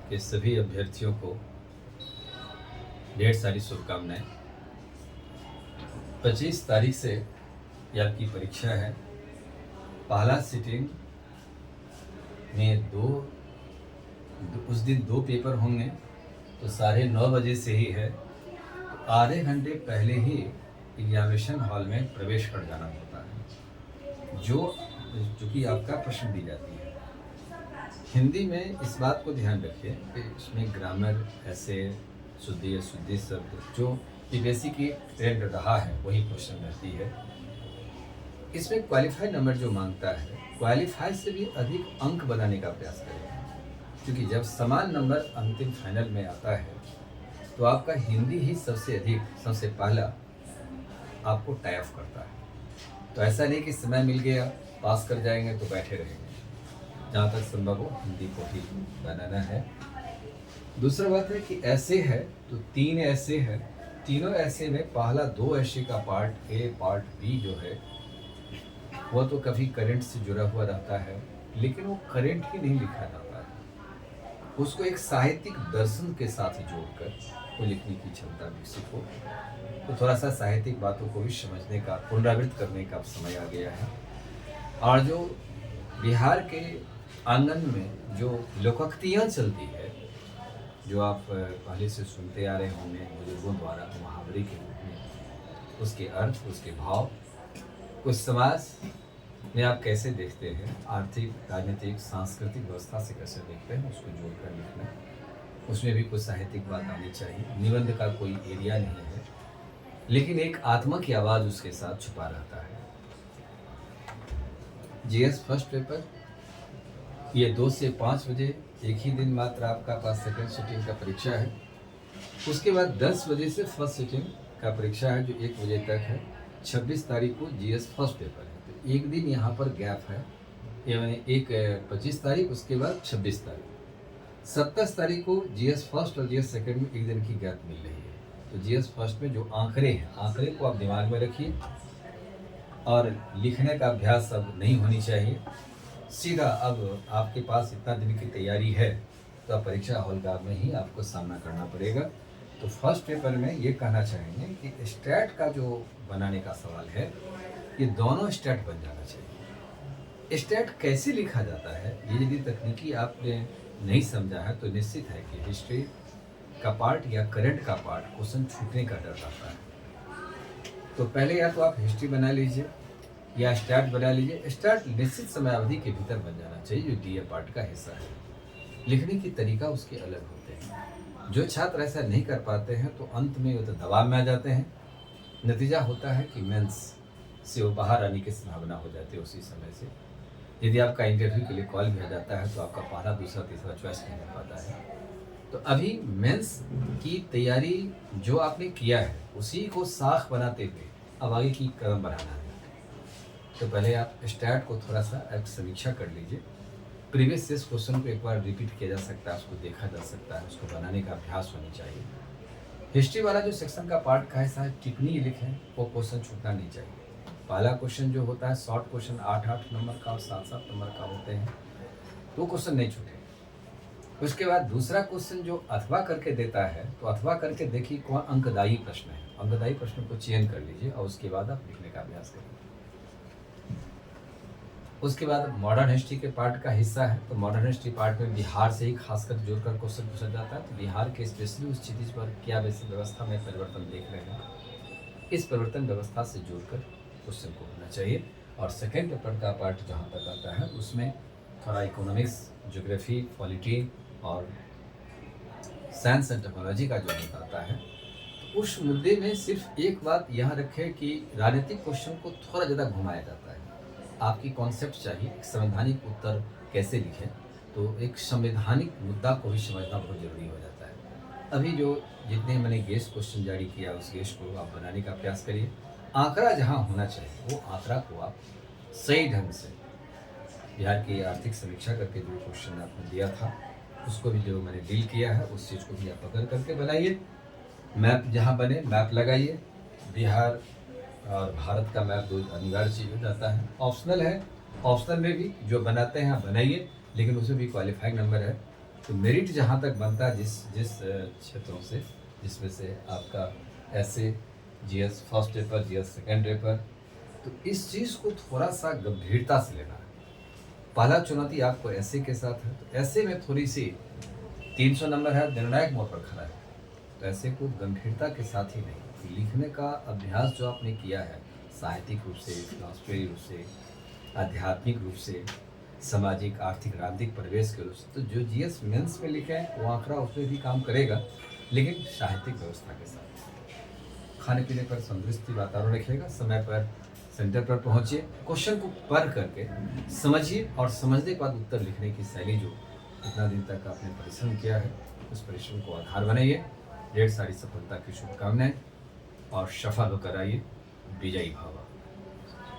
के सभी अभ्यर्थियों को ढेर सारी शुभकामनाएं। 25 तारीख से ये आपकी परीक्षा है। पहला सिटिंग में उस दिन दो पेपर होंगे, तो 9:30 बजे से ही है। तो आधे घंटे पहले ही एग्जामिनेशन हॉल में प्रवेश कर जाना होता है, जो कि आपका प्रश्न दी जाती है। हिंदी में इस बात को ध्यान रखिए कि इसमें ग्रामर, ऐसे, शुद्धि अशुद्धि शब्द जो पीपीएससी की ट्रेंड रहा है वही क्वेश्चन रहती है। इसमें क्वालिफाई नंबर जो मांगता है, क्वालिफाई से भी अधिक अंक बनाने का प्रयास करेगा, क्योंकि जब समान नंबर अंतिम फाइनल में आता है तो आपका हिंदी ही सबसे पहला आपको टाई ऑफ करता है। तो ऐसा नहीं कि समय मिल गया पास कर जाएंगे तो बैठे रहेंगे। जहाँ तक संभव हो हिंदी को ही बनाना है। दूसरा बात है कि ऐसे है तो 3 ऐसे है, तीनों ऐसे में पहला 2 ऐसे का पार्ट ए पार्ट बी जो है वो तो कभी करंट से जुड़ा हुआ रहता है, लेकिन वो करंट ही नहीं लिखा जाता है। उसको एक साहित्यिक दर्शन के साथ जोड़कर वो लिखने की क्षमता विकसित हो। तो थोड़ा सा साहित्यिक बातों को भी समझने का, पुनरावृत्त करने का समय आ गया है। और जो बिहार के आंगन में जो लोकोक्तियाँ चलती है, जो आप पहले से सुनते आ रहे होंगे बुजुर्गों द्वारा मुहावरे के रूप में, उसके अर्थ, उसके भाव, कुछ समाज में आप कैसे देखते हैं, आर्थिक, राजनीतिक, सांस्कृतिक व्यवस्था से कैसे देखते हैं, उसको जोड़कर लिखना। उसमें भी कुछ साहित्यिक बात आनी चाहिए। निबंध का कोई एरिया नहीं है, लेकिन एक आत्मा की आवाज़ उसके साथ छुपा रहता है। जीएस फर्स्ट पेपर ये 2 से 5 बजे, एक ही दिन मात्र आपका पास सेकेंड सिटिंग का परीक्षा है। उसके बाद 10 बजे से फर्स्ट सिटिंग का परीक्षा है, जो 1 बजे तक है। 26 तारीख को जीएस फर्स्ट पेपर है, तो एक दिन यहाँ पर गैप है। ये मैंने 25 तारीख, उसके बाद 26 तारीख, 27 तारीख को जीएस फर्स्ट और जीएस सेकेंड में एक दिन की गैप मिल रही है। तो जीएस फर्स्ट में जो आंकड़े हैं, आंकड़े को आप दिमाग में रखिए, और लिखने का अभ्यास अब नहीं होनी चाहिए। सीधा अब आपके पास इतना दिन की तैयारी है, तो आप परीक्षा हॉल में ही आपको सामना करना पड़ेगा। तो फर्स्ट पेपर में ये कहना चाहेंगे कि स्टैट का जो बनाने का सवाल है, ये दोनों स्टैट बन जाना चाहिए। स्टैट कैसे लिखा जाता है, ये यदि तकनीकी आपने नहीं समझा है तो निश्चित है कि हिस्ट्री का पार्ट या करंट का पार्ट क्वेश्चन छूटने का डर रहता है। तो पहले या तो आप हिस्ट्री बना लीजिए या स्टैट बना लीजिए। स्टैट निश्चित समय अवधि के भीतर बन जाना चाहिए, जो डीए पार्ट का हिस्सा है। लिखने की तरीका उसके अलग होते हैं। जो छात्र ऐसा नहीं कर पाते हैं तो अंत में वो तो दबाव में आ जाते हैं। नतीजा होता है कि मेंस से वो बाहर आने की संभावना हो जाती है उसी समय से। यदि आपका इंटरव्यू के लिए कॉल भी आ जाता है तो आपका पहला, दूसरा, तीसरा चॉइस नहीं हो पाता है। तो अभी मेंस की तैयारी जो आपने किया है उसी को साख बनाते हुए अब आगे की कदम बढ़ाना है। तो पहले आप स्टैट को थोड़ा सा एक समीक्षा कर लीजिए। प्रीवियस ईयर क्वेश्चन को एक बार रिपीट किया जा सकता है, उसको देखा जा सकता है, उसको बनाने का अभ्यास होनी चाहिए। हिस्ट्री वाला जो सेक्शन का पार्ट का हिस्सा है, टिप्पणी लिखें, वो क्वेश्चन छूटना नहीं चाहिए। पहला क्वेश्चन जो होता है शॉर्ट क्वेश्चन 8-8 नंबर का और 7-7 नंबर का होते हैं, तो क्वेश्चन नहीं छूटे। उसके बाद दूसरा क्वेश्चन जो अथवा करके देता है, तो अथवा करके देखिए कौन अंकदायी प्रश्न है। अंकदायी प्रश्न को चयन कर लीजिए और उसके बाद आप लिखने का अभ्यास करिए। उसके बाद मॉडर्न हिस्ट्री के पार्ट का हिस्सा है, तो मॉडर्न हिस्ट्री पार्ट में बिहार से ही खासकर जोड़कर क्वेश्चन पूछा जाता है। तो बिहार के स्पेशली उस चीज़ पर क्या वैसी व्यवस्था में परिवर्तन देख रहे हैं, इस परिवर्तन व्यवस्था से जोड़कर क्वेश्चन को होना चाहिए। और सेकेंड पेपर का पार्ट जहाँ तक आता है उसमें थोड़ा इकोनॉमिक्स, ज्योग्राफी, पॉलिटी और साइंस एंड टेक्नोलॉजी का जो आता है, उस मुद्दे में सिर्फ एक बात यहाँ रखें कि राजनीतिक क्वेश्चन को थोड़ा ज़्यादा घुमाया जाता है। आपकी कॉन्सेप्ट चाहिए, एक संवैधानिक उत्तर कैसे लिखें, तो एक संवैधानिक मुद्दा को भी समझना बहुत ज़रूरी हो जाता है। अभी जो जितने मैंने गेस्ट क्वेश्चन जारी किया, उस गेस्ट को आप बनाने का प्रयास करिए। आंकड़ा जहाँ होना चाहिए वो आंकड़ा को आप सही ढंग से, बिहार की आर्थिक समीक्षा करके जो क्वेश्चन आपने दिया था उसको भी जो मैंने डील किया है, उस चीज़ को भी आप पकड़ करके बनाइए। मैप जहाँ बने मैप लगाइए। बिहार और भारत का मैप दो अनिवार्य चीज़ हो जाता है। ऑप्शनल है, ऑप्शनल में भी जो बनाते हैं आप बनाइए, लेकिन उसमें भी क्वालिफाइंग नंबर है। तो मेरिट जहाँ तक बनता है जिस जिस क्षेत्रों से, जिसमें से आपका ऐसे GS first paper, GS second paper, तो इस चीज़ को थोड़ा सा गंभीरता से लेना है। पहला चुनौती आपको ऐसे के साथ है, तो ऐसे में थोड़ी सी 300 नंबर है, निर्णायक मोड़ पर खड़ा है, तो ऐसे को गंभीरता के साथ ही नहीं, लिखने का अभ्यास जो आपने किया है साहित्यिक रूप से, फिलॉसफी रूप से, आध्यात्मिक रूप से, सामाजिक आर्थिक राजनीतिक परिवेश के रूप से, तो जो जीएस मेंस में लिखे हैं वो आंकड़ा उसमें भी काम करेगा, लेकिन साहित्यिक व्यवस्था के साथ। खाने पीने पर संतुष्टि वातावरण रखिएगा, समय पर सेंटर पर पहुंचिए, क्वेश्चन को पढ़ करके समझिए और समझने के बाद उत्तर लिखने की शैली जो इतना दिन तक आपने परिश्रम किया है उस परिश्रम को आधार बनाइए। ढेर सारी सफलता की शुभकामनाएं और सफल होकर आइए। विजयी भव।